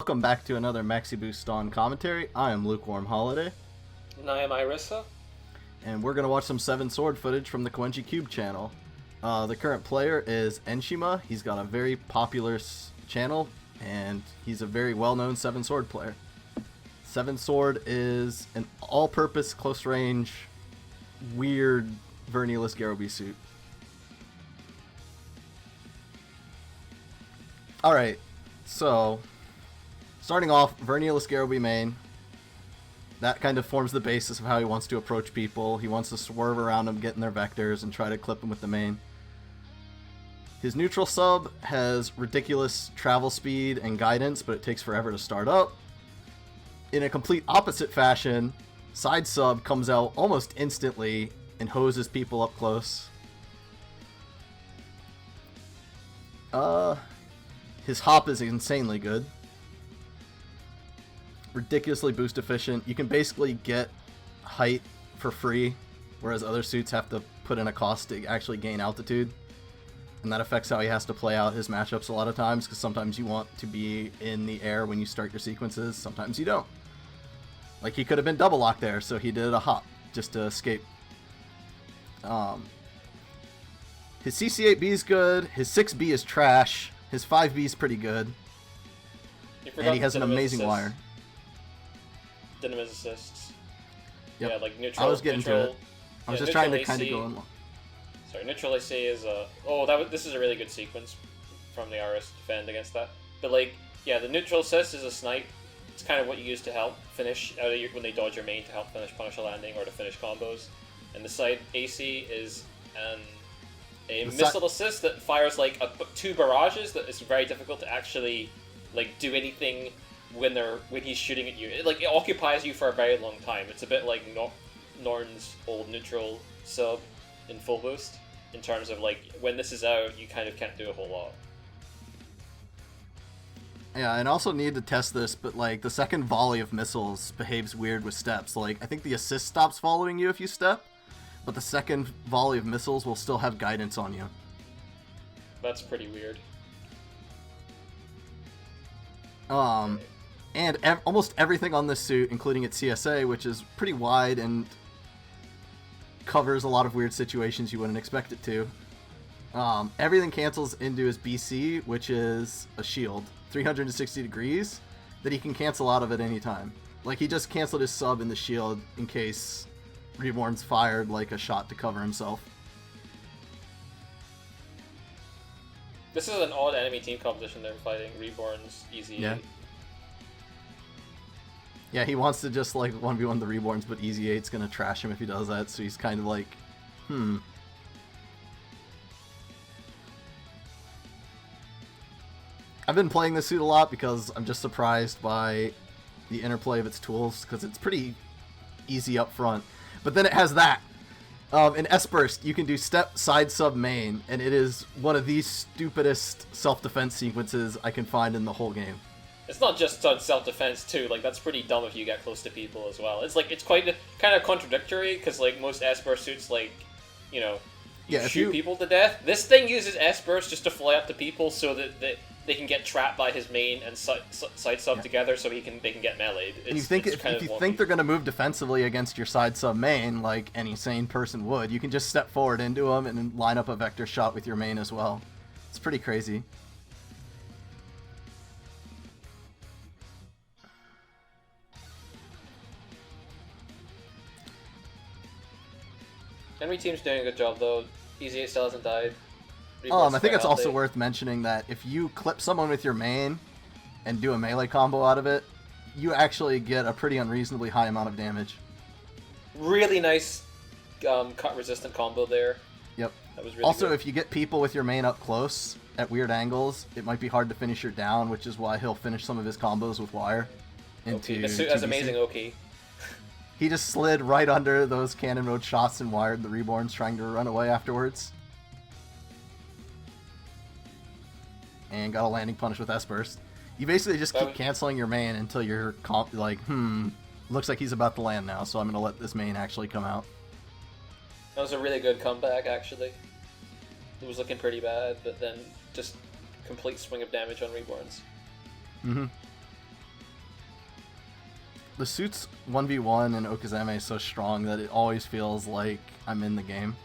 Welcome back to another Maxi Boost on commentary. I am Lukewarm Holiday. And I am Irissa. And we're going to watch some 7 Sword footage from the Koenji Cube channel. The current player is Enshima. He's got a very popular channel, and he's a very well-known 7 Sword player. 7 Sword is an all-purpose, close-range, weird Verneless Garobi suit. Alright, so starting off, Verneless Garobi main. That kind of forms the basis of how he wants to approach people. He wants to swerve around them, get in their vectors, and try to clip them with the main. His neutral sub has ridiculous travel speed and guidance, but it takes forever to start up. In a complete opposite fashion, side sub comes out almost instantly and hoses people up close. His hop is insanely good. Ridiculously boost efficient. You can basically get height for free, whereas other suits have to put in a cost to actually gain altitude. And that affects how he has to play out his matchups a lot of times, because sometimes you want to be in the air when you start your sequences, sometimes you don't. Like, he could have been double locked there, so he did a hop just to escape. His CC8B is good, his 6B is trash, his 5B is pretty good, and he has an amazing wire. Dynamis assists. Yep. Yeah, like neutral. I was getting to it. I was just trying to kind of go in. Sorry, neutral AC is a. This is a really good sequence from the RS to defend against that. But like, yeah, the neutral assist is a snipe. It's kind of what you use to help finish out of when they dodge your main to help punish a landing or to finish combos. And the side AC is a missile assist that fires like 2 barrages that is very difficult to actually like do anything when he's shooting at you. It occupies you for a very long time. It's a bit like Norn's old neutral sub in full boost, in terms of like when this is out, you kind of can't do a whole lot. Yeah, and also need to test this, but like the second volley of missiles behaves weird with steps. Like, I think the assist stops following you if you step, but the second volley of missiles will still have guidance on you. That's pretty weird. And almost everything on this suit, including its CSA, which is pretty wide and covers a lot of weird situations you wouldn't expect it to. Everything cancels into his BC, which is a shield, 360 degrees, that he can cancel out of at any time. Like, he just canceled his sub in the shield in case Reborn's fired like a shot to cover himself. This is an odd enemy team composition they're fighting. Reborn's easy. Yeah. Yeah, he wants to just like 1v1 the Reborns, but Easy 8's gonna trash him if he does that, so he's kind of like, I've been playing this suit a lot because I'm just surprised by the interplay of its tools, because it's pretty easy up front. But then it has that. In S-Burst, you can do step, side, sub, main, and it is one of the stupidest self-defense sequences I can find in the whole game. It's not just on self-defense too. Like, that's pretty dumb if you get close to people as well. It's like it's kind of contradictory, because like most S-Burst suits, like, you know, shoot people to death. This thing uses S-Burst just to fly up to people so that they can get trapped by his main and side sub together, so they can get meleeed. And you think if you think they're going to move defensively against your side sub main, like any sane person would, you can just step forward into them and then line up a vector shot with your main as well. It's pretty crazy. Enemy team's doing a good job though. Easy 8 still hasn't died. I think it's also worth mentioning that if you clip someone with your main and do a melee combo out of it, you actually get a pretty unreasonably high amount of damage. Really nice cut resistant combo there. Yep. That was really also, good. If you get people with your main up close at weird angles, it might be hard to finish your down, which is why he'll finish some of his combos with wire. The suit has amazing Oki. He just slid right under those cannon mode shots and wired the Reborns trying to run away afterwards. And got a landing punish with S-Burst. You basically just keep canceling your main until you're like, looks like he's about to land now, so I'm going to let this main actually come out. That was a really good comeback, actually. It was looking pretty bad, but then just complete swing of damage on Reborns. Mm-hmm. The suit's 1v1 in Okazeme is so strong that it always feels like I'm in the game.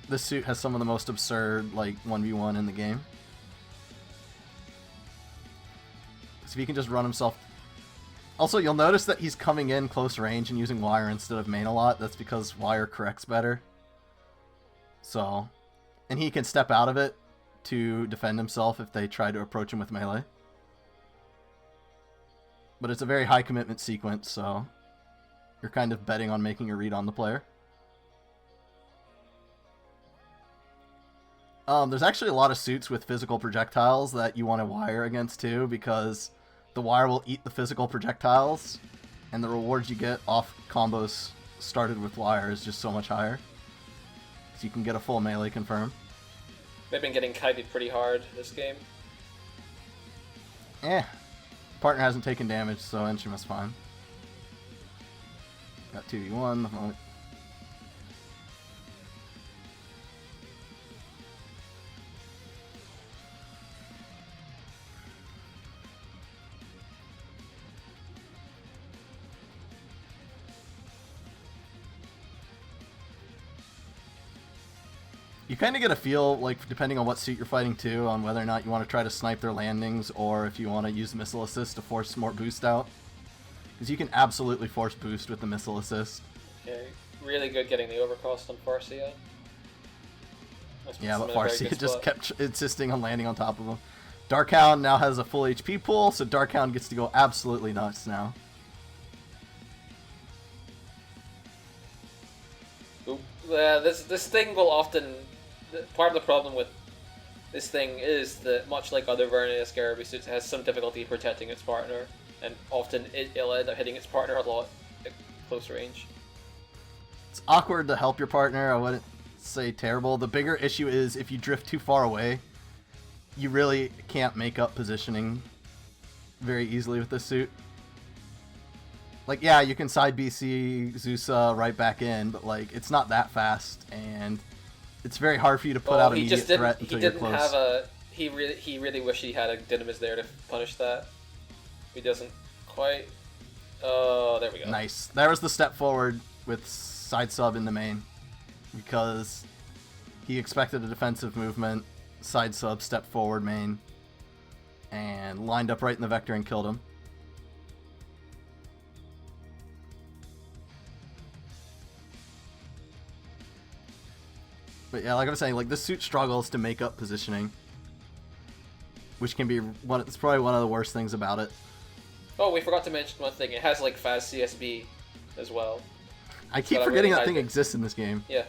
This suit has some of the most absurd, like, 1v1 in the game. So if he can just run himself... Also, you'll notice that he's coming in close range and using wire instead of main a lot. That's because wire corrects better. So... And he can step out of it to defend himself if they try to approach him with melee. But it's a very high commitment sequence, so you're kind of betting on making a read on the player. There's actually a lot of suits with physical projectiles that you want to wire against too, because the wire will eat the physical projectiles, and the rewards you get off combos started with wire is just so much higher. So you can get a full melee confirm. They've been getting kited pretty hard this game. Partner hasn't taken damage, so Enshima's fine. Got 2v1 the moment. You kind of get a feel, like, depending on what suit you're fighting too, on whether or not you want to try to snipe their landings, or if you want to use missile assist to force more boost out. Because you can absolutely force boost with the missile assist. Yeah, really good getting the overcost on Farsia. Yeah, but Farsia just kept insisting on landing on top of him. Darkhound now has a full HP pool, so Darkhound gets to go absolutely nuts now. This thing will often... Part of the problem with this thing is that, much like other Vernia Scarabee suits, it has some difficulty protecting its partner, and often it'll end up hitting its partner a lot at close range. It's awkward to help your partner, I wouldn't say terrible. The bigger issue is if you drift too far away, you really can't make up positioning very easily with this suit. Like, yeah, you can side BC Zusa right back in, but, like, it's not that fast, and it's very hard for you to put out immediate threat until you're close. He really wished he had a Dynamis there to punish that. He doesn't quite... Oh, there we go. Nice. There was the step forward with side sub in the main, because he expected a defensive movement, side sub, step forward main, and lined up right in the vector and killed him. But yeah, like I was saying, like, this suit struggles to make up positioning, which can be it's probably one of the worst things about it. Oh, we forgot to mention one thing. It has, like, fast CSB as well. I keep forgetting that thing exists in this game. Yeah.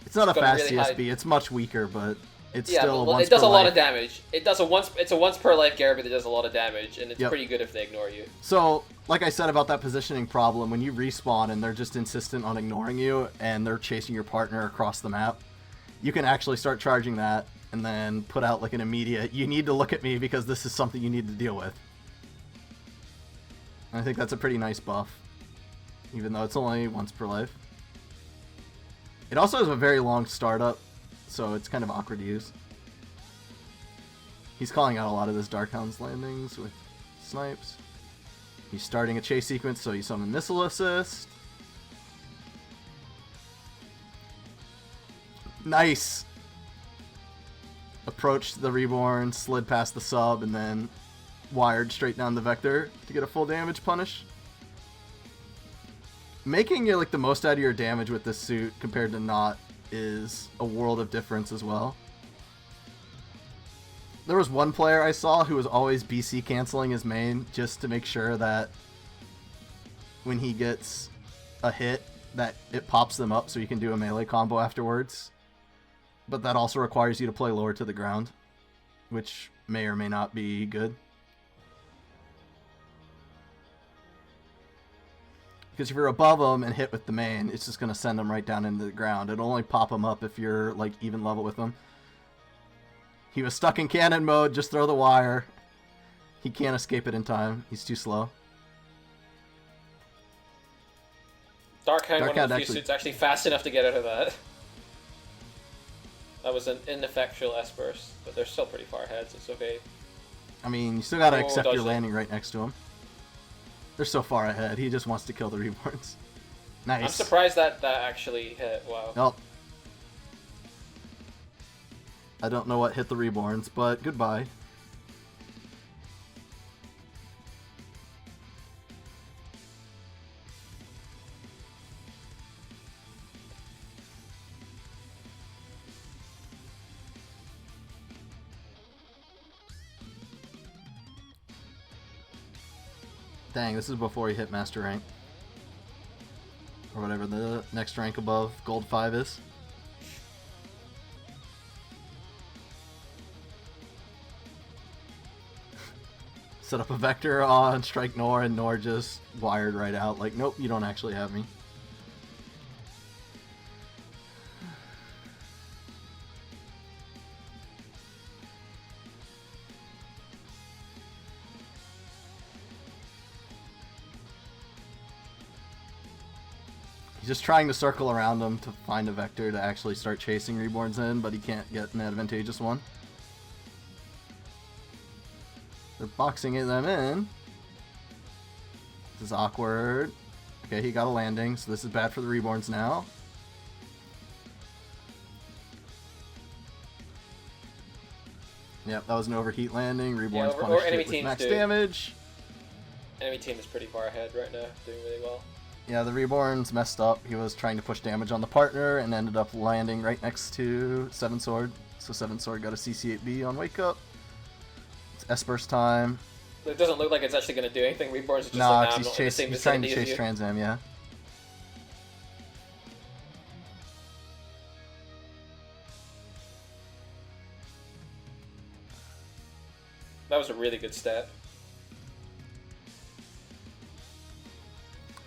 It's not a fast CSB. It's much weaker, but it's still a once per life. It does a lot of damage. It's a once per life Garabee that does a lot of damage, and it's pretty good if they ignore you. So, like I said about that positioning problem, when you respawn and they're just insistent on ignoring you, and they're chasing your partner across the map, you can actually start charging that and then put out like an immediate, you need to look at me because this is something you need to deal with. And I think that's a pretty nice buff, even though it's only once per life. It also has a very long startup, so it's kind of awkward to use. He's calling out a lot of his Darkhound's landings with snipes. He's starting a chase sequence, so he summoned Missile Assist. Nice! Approached the Reborn, slid past the sub, and then wired straight down the vector to get a full damage punish. Making like the most out of your damage with this suit compared to not is a world of difference as well. There was one player I saw who was always BC canceling his main just to make sure that when he gets a hit that it pops them up so you can do a melee combo afterwards. But that also requires you to play lower to the ground, which may or may not be good. Because if you're above them and hit with the main, it's just going to send them right down into the ground. It'll only pop them up if you're like even level with them. He was stuck in cannon mode, just throw the wire. He can't escape it in time. He's too slow. Darkhound, one of the few suits actually fast enough to get out of that. That was an ineffectual S-burst, but they're still pretty far ahead, so it's okay. I mean, you still gotta Oh, accept your dodged it. landing right next to him. They're so far ahead. He just wants to kill the Reborns. Nice. I'm surprised that actually hit. Wow. Nope. I don't know what hit the Reborns, but goodbye. Dang, this is before he hit Master Rank. Or whatever the next rank above Gold 5 is. Set up a vector on Strike Nor, and Nor just wired right out. Like, nope, you don't actually have me. He's just trying to circle around him to find a vector to actually start chasing Reborns in, but he can't get an advantageous one. They're boxing them in. This is awkward. Okay, he got a landing, so this is bad for the Reborns now. Yep, that was an overheat landing. Reborns punished it with max damage. Enemy team is pretty far ahead right now, doing really well. Yeah, the Reborns messed up. He was trying to push damage on the partner and ended up landing right next to 7 Sword. So 7 Sword got a CC8B on Wake Up. It's S-Burst time. It doesn't look like it's actually going to do anything. Reborns are just nah, like, nah, he's trying to chase Trans Am, yeah. That was a really good stat.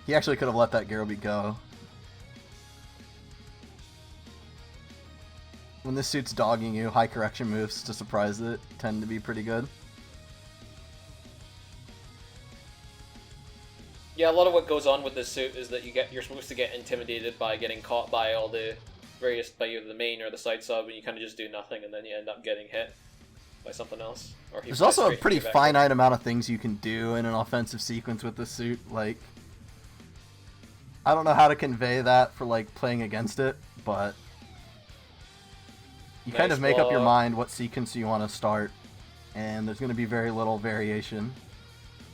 He actually could have let that Garoby go. When this suit's dogging you, high correction moves to surprise it tend to be pretty good. Yeah, a lot of what goes on with this suit is that you're supposed to get intimidated by getting caught by all the by either the main or the side sub, and you kind of just do nothing, and then you end up getting hit by something else. Or there's also a pretty finite amount of things you can do in an offensive sequence with this suit. Like, I don't know how to convey that for like playing against it, but you kind of make up your mind what sequence you want to start, and there's going to be very little variation.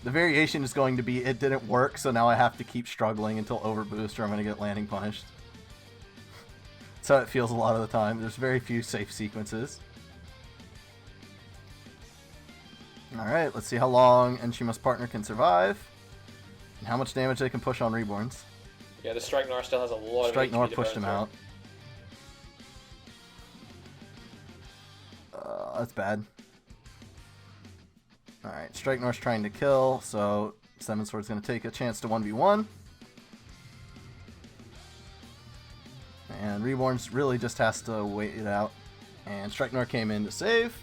The variation is going to be, it didn't work, so now I have to keep struggling until overboost or I'm going to get landing punished. That's how it feels a lot of the time. There's very few safe sequences. Alright, let's see how long Enshima's partner can survive, and how much damage they can push on Reborns. Yeah, the Strike Nor still has a lot of Strike Nor HP pushed him out. That's bad. Alright, Strike Nor's trying to kill, so 7 Sword's going to take a chance to 1v1. And Reborns really just has to wait it out. And Strike Nor came in to save.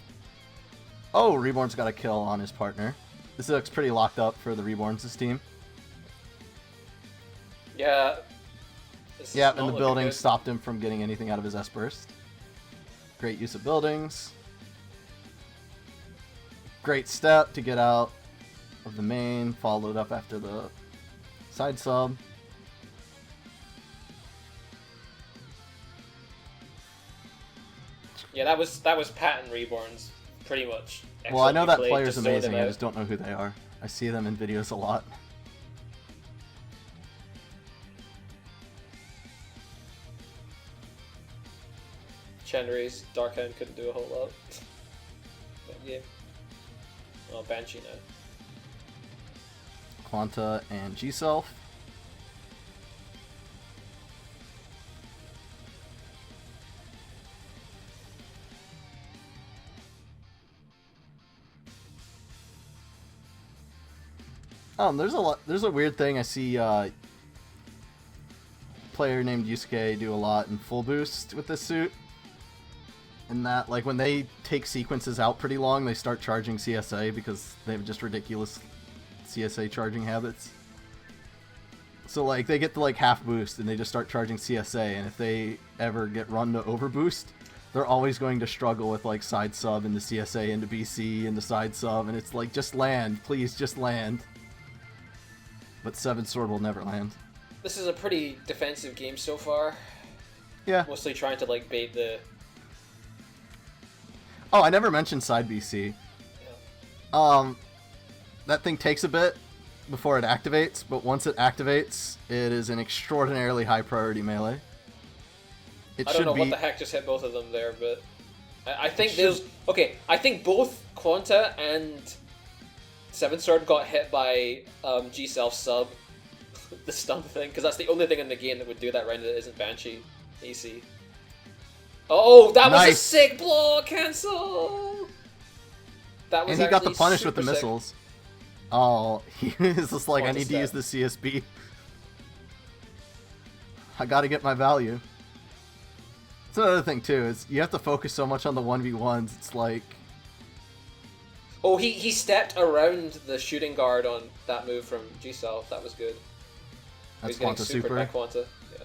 Oh, Reborn's got a kill on his partner. This looks pretty locked up for the Reborns' team. Yeah. Yeah, and the building stopped him from getting anything out of his S-Burst. Great use of buildings. Great step to get out of the main, followed up after the side sub. Yeah, that was patent Reborns, pretty much. Well, I know that player's amazing, I just don't know who they are. I see them in videos a lot. Chandri's Darkhand couldn't do a whole lot. That game. Oh, Banshee now. Quanta and G-Self. There's a weird thing I see player named Yusuke do a lot in full boost with this suit. And that, like, when they take sequences out pretty long, they start charging CSA because they have just ridiculous CSA charging habits. So, like, they get to, like, half boost and they just start charging CSA, and if they ever get run to overboost, they're always going to struggle with like side sub into CSA into BC into side sub, and it's like, just land, please, just land. But 7 Sword will never land. This is a pretty defensive game so far. Yeah. Mostly trying to like bait the. Oh, I never mentioned side BC. Yeah. That thing takes a bit before it activates, but once it activates, it is an extraordinarily high priority melee. I don't know what the heck just hit both of them there, but I think there's okay. I think both Quanta and 7 Sword got hit by G Self sub, the stun thing, because that's the only thing in the game that would do that right that isn't Banshee AC. Oh, that was a sick block cancel. That was. And he got the punish with the missiles. Oh, he was just like, I need to use the CSB. I gotta get my value. That's another thing too, is you have to focus so much on the 1v1s, it's like... Oh, he stepped around the shooting guard on that move from G-Self, that was good. That's Quanta super. By Quanta. Yeah.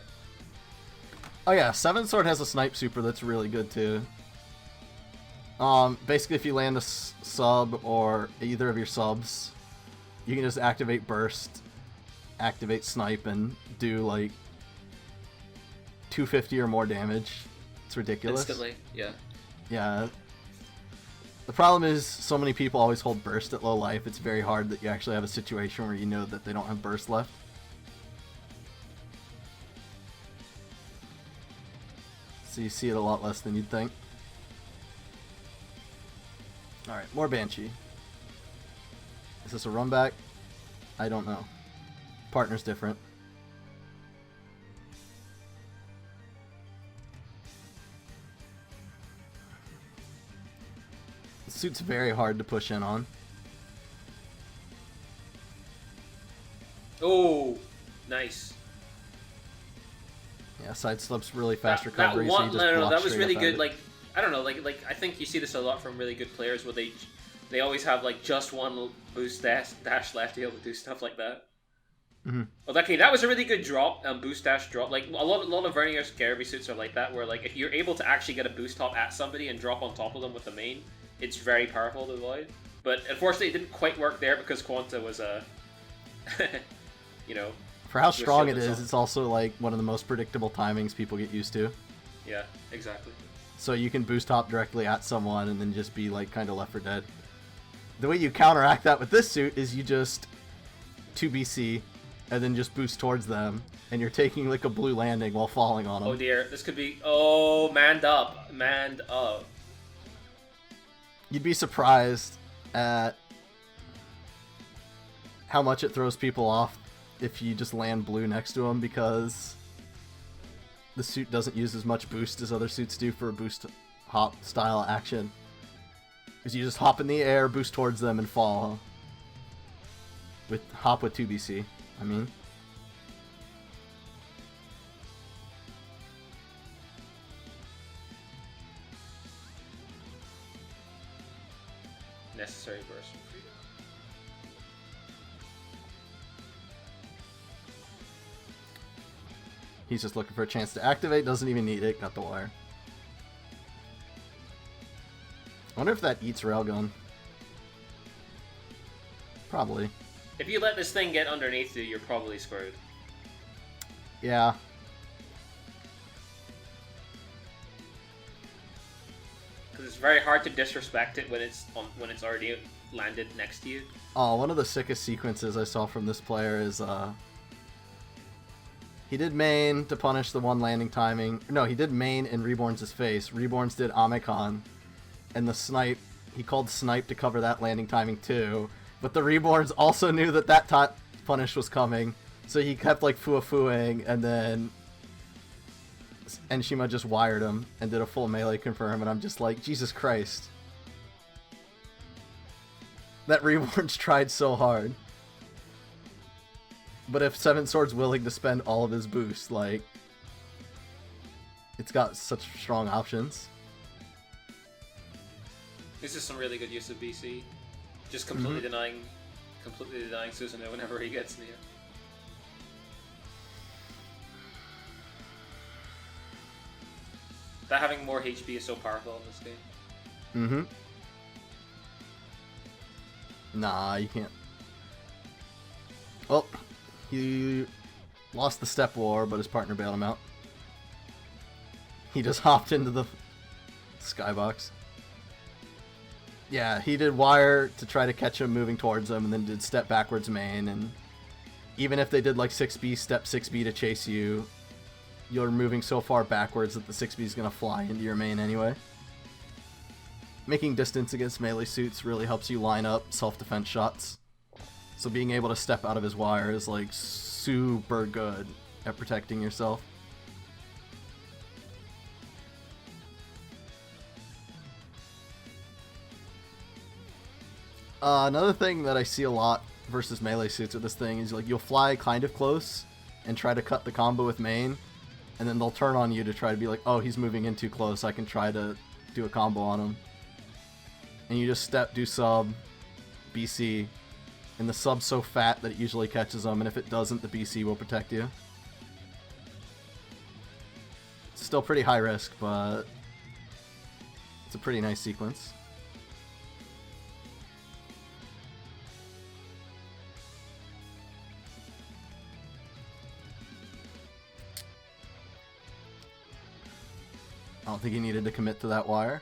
Oh yeah, 7 Sword has a snipe super that's really good too. Basically if you land a sub or either of your subs, you can just activate burst, activate snipe, and do like 250 or more damage. It's ridiculous. Instantly, yeah. Yeah. The problem is so many people always hold burst at low life. It's very hard that you actually have a situation where you know that they don't have burst left. So you see it a lot less than you'd think. Alright, more Banshee. Is this a run back? I don't know. Partner's different. The suit's very hard to push in on. Oh, nice. Yeah, side slop's really fast recovery. That one, so you just no, that was really good. it. Like, I don't know, like I think you see this a lot from really good players where they always have like just one boost dash left to be able to do stuff like that. Mm-hmm. Well, okay, that was a really good drop, boost dash drop. Like a lot of Vernier Scarabee suits are like that, where like if you're able to actually get a boost hop at somebody and drop on top of them with the main, it's very powerful to avoid. But unfortunately, it didn't quite work there because Quanta was you know. For how strong it is, it's also like one of the most predictable timings people get used to. Yeah, exactly. So you can boost hop directly at someone and then just be like kind of left for dead. The way you counteract that with this suit is you just 2BC and then just boost towards them, and you're taking like a blue landing while falling on them. Oh dear, this could be... Oh, manned up. Manned up. You'd be surprised at how much it throws people off if you just land blue next to them, because the suit doesn't use as much boost as other suits do for a boost hop style action. Because you just hop in the air, boost towards them, and fall. With hop with 2BC, I mean. Necessary burst. He's just looking for a chance to activate, doesn't even need it, got the wire. I wonder if that eats Railgun. Probably. If you let this thing get underneath you, you're probably screwed. Yeah. Because it's very hard to disrespect it when it's already landed next to you. Oh, one of the sickest sequences I saw from this player is he did main to punish the one landing timing. No, he did main in Reborn's face. Reborn's did Amekon. And the snipe, he called snipe to cover that landing timing too. But the Reborns also knew that that punish was coming. So he kept like fua-fuing, and then Enshima just wired him and did a full melee confirm. And I'm just like, Jesus Christ. That Reborn's tried so hard. But if 7 Sword's willing to spend all of his boost, like, it's got such strong options. This is some really good use of BC. Just completely denying Susanoo whenever he gets near. That having more HP is so powerful in this game. Nah, you can't. Well, he lost the step war, but his partner bailed him out. He just hopped into the skybox. Yeah, he did wire to try to catch him moving towards him, and then did step backwards main, and even if they did like 6B, step 6B to chase you, you're moving so far backwards that the 6B is going to fly into your main anyway. Making distance against melee suits really helps you line up self-defense shots. So being able to step out of his wire is like super good at protecting yourself. Another thing that I see a lot versus melee suits with this thing is like you'll fly kind of close and try to cut the combo with main, and then they'll turn on you to try to be like, oh, he's moving in too close, I can try to do a combo on him. And you just step, do sub, BC, and the sub's so fat that it usually catches them, and if it doesn't, the BC will protect you. It's still pretty high risk, but it's a pretty nice sequence. I don't think he needed to commit to that wire,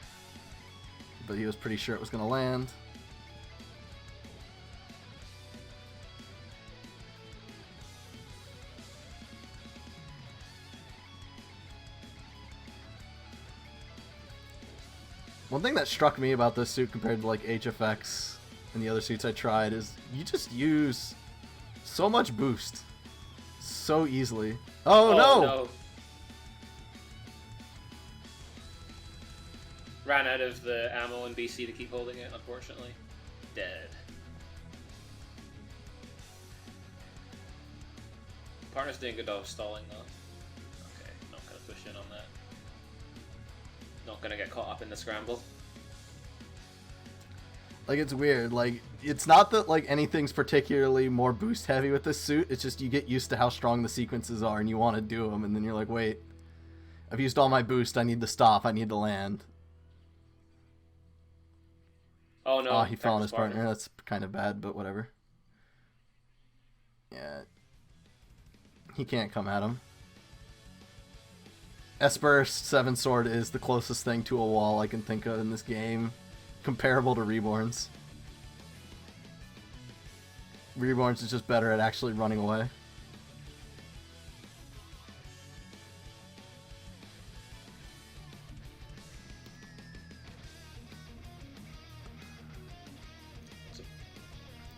but he was pretty sure it was going to land. One thing that struck me about this suit compared to like HFX and the other suits I tried is you just use so much boost so easily. Oh, no! Ran out of the ammo in BC to keep holding it, unfortunately. Dead. Partner's doing good job of stalling though. Okay, not gonna push in on that. Not gonna get caught up in the scramble. Like, it's weird. Like, it's not that like anything's particularly more boost heavy with this suit. It's just you get used to how strong the sequences are and you want to do them, and then you're like, wait, I've used all my boost. I need to stop. I need to land. Oh no. Oh, he fell on his partner. That's kind of bad, but whatever. Yeah. He can't come at him. S-Burst 7 Sword is the closest thing to a wall I can think of in this game. Comparable to Reborn's. Reborn's is just better at actually running away.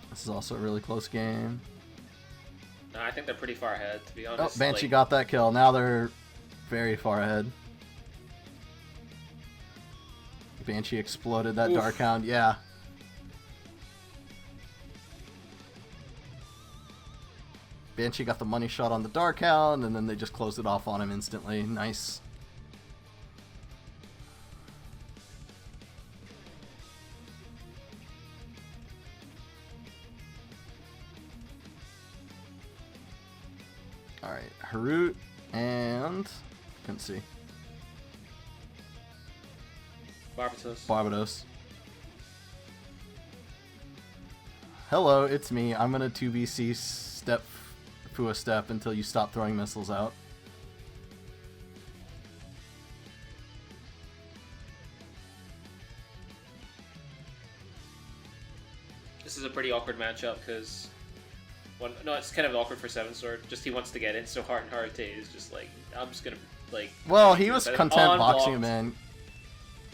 This is also a really close game. No, I think they're pretty far ahead, to be honest. Oh, Banshee got that kill. Now they're very far ahead. Banshee exploded that Dark Hound. Yeah. Banshee got the money shot on the Dark Hound, and then they just closed it off on him instantly. Nice. Alright, Harut and... couldn't see. Barbados. Hello, it's me. I'm gonna 2BC step Fua step until you stop throwing missiles out. This is a pretty awkward matchup because... no, it's kind of awkward for 7 Sword. Just he wants to get in so hard and Harute is just like, I'm just gonna, like... Well, he was content boxing him in.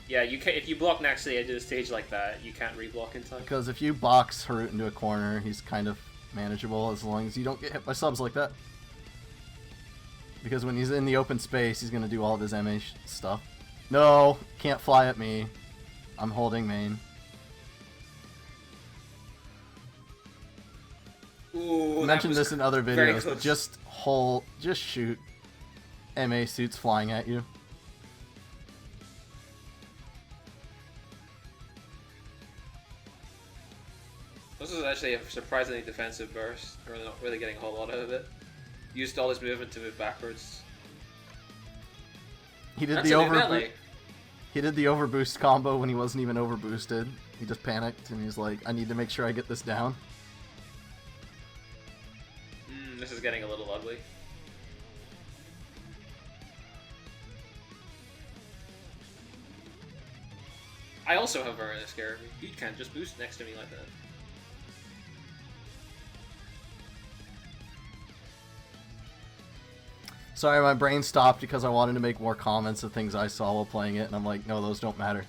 Yeah, you can, if you block next to the edge of the stage like that, you can't reblock in time. Because if you box Harut into a corner, he's kind of manageable as long as you don't get hit by subs like that. Because when he's in the open space, he's going to do all of his MA stuff. No, can't fly at me. I'm holding main. Ooh, I mentioned this in other videos, but just shoot MA suits flying at you. This is actually a surprisingly defensive burst. We're not really getting a whole lot out of it. Used all his movement to move backwards. He did That's the a new melee. He did the overboost combo when he wasn't even overboosted. He just panicked and he's like, I need to make sure I get this down. This is getting a little ugly. I also have Varna Scare. You can't just boost next to me like that. Sorry, my brain stopped because I wanted to make more comments of things I saw while playing it, and I'm like, no, those don't matter.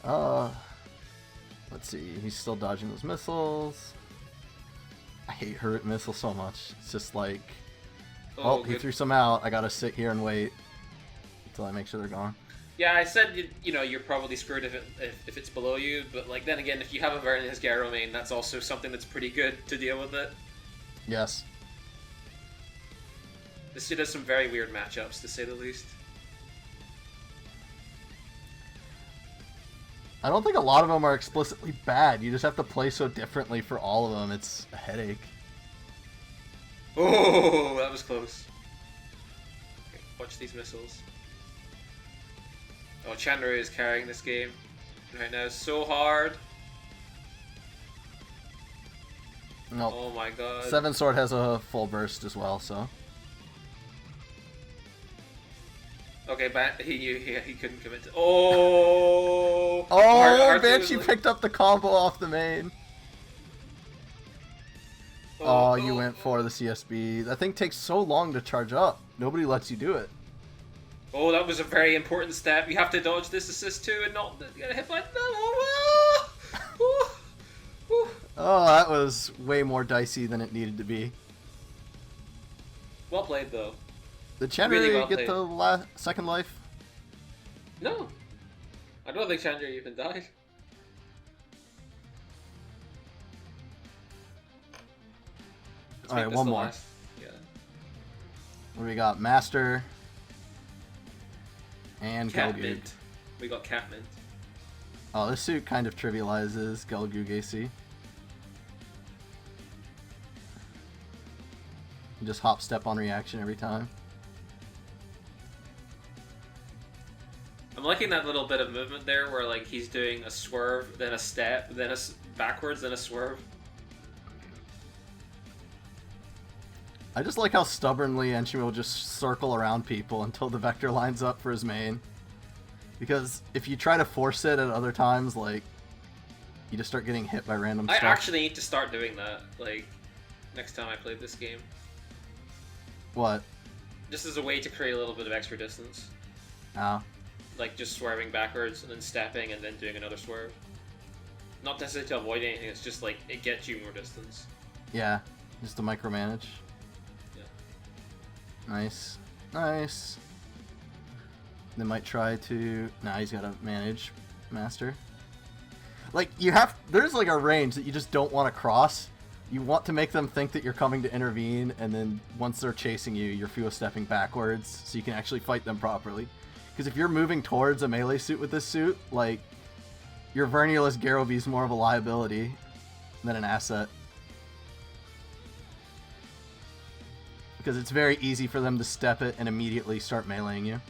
Let's see, he's still dodging those missiles. I hate Hurt Missile so much. It's just like, oh, he threw some out. I gotta sit here and wait until I make sure they're gone. Yeah, I said, you know, you're probably screwed if it's below you, but like then again, if you have a Varna Scare main, that's also something that's pretty good to deal with it. Yes. This shit has some very weird matchups, to say the least. I don't think a lot of them are explicitly bad. You just have to play so differently for all of them. It's a headache. Oh, that was close. Okay, watch these missiles. Oh, Chandra is carrying this game right now so hard. No. Oh my god. Seven Sword has a full burst as well, so. Okay, but he couldn't commit to. Oh! Oh, Banshee picked up the combo off the main. Oh, you went for the CSB. That thing takes so long to charge up. Nobody lets you do it. Oh, that was a very important step. You have to dodge this assist too and not get hit by. Oh, that was way more dicey than it needed to be. Well played, though. Did Chandra Really well get the second life? No. I don't think Chandra even died. Alright, one more. Yeah. What do we got? Master. And Cat Gelgoog. Mint. We got Cat Mint. Oh, this suit kind of trivializes Gelgoog AC. You just hop step on reaction every time. I'm liking that little bit of movement there where like he's doing a swerve, then a step, then a backwards, then a swerve. I just like how stubbornly Enshimi will just circle around people until the vector lines up for his main. Because if you try to force it at other times, like, you just start getting hit by random stuff. I actually need to start doing that, like, next time I play this game. What? Just as a way to create a little bit of extra distance. Oh. Like, just swerving backwards and then stepping and then doing another swerve. Not necessarily to avoid anything, it's just like, it gets you more distance. Yeah, just to micromanage. Yeah. Nice. Nice. They might try to... Nah, he's gotta manage Master. Like, you have... There's like a range that you just don't want to cross. You want to make them think that you're coming to intervene, and then once they're chasing you, you're Fuo stepping backwards, so you can actually fight them properly. Because if you're moving towards a melee suit with this suit, like, your Vernulus Garoby is more of a liability than an asset. Because it's very easy for them to step it and immediately start meleeing you.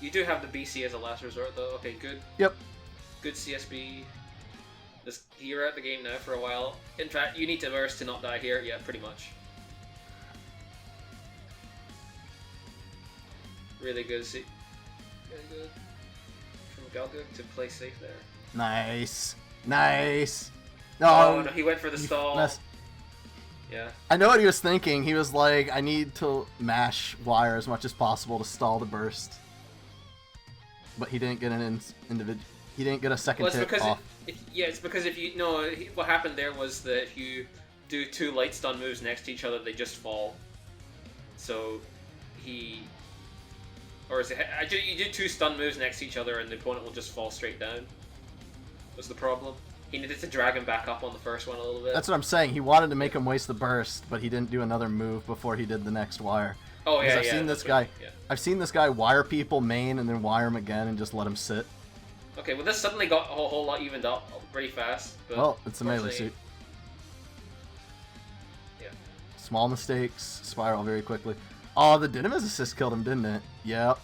You do have the BC as a last resort, though. Okay, good. Yep. Good CSB. You're out the game now for a while. In fact, you need to burst to not die here. Yeah, pretty much. Really good. Really good. From Gelgoog to play safe there. Nice. Nice. No, he went for the stall. Yeah. I know what he was thinking. He was like, I need to mash wire as much as possible to stall the burst. But he didn't get an individual. He didn't get a second hit off. It's because if you no, what happened there was that if you do two light stun moves next to each other, they just fall. So he, or is it? You do two stun moves next to each other, and the opponent will just fall straight down. Was the problem? He needed to drag him back up on the first one a little bit. That's what I'm saying. He wanted to make him waste the burst, but he didn't do another move before he did the next wire. Oh yeah, I've seen this guy. I've seen this guy wire people main and then wire him again and just let him sit. Okay, well this suddenly got a whole lot evened up pretty fast. But well, it's a melee suit. Yeah. Small mistakes spiral very quickly. Oh, the Dynamis assist killed him, didn't it? Yep.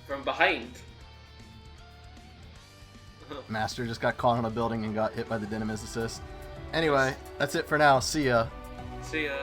From behind. Master just got caught on a building and got hit by the Dynamis assist. Anyway, that's it for now. See ya. See ya.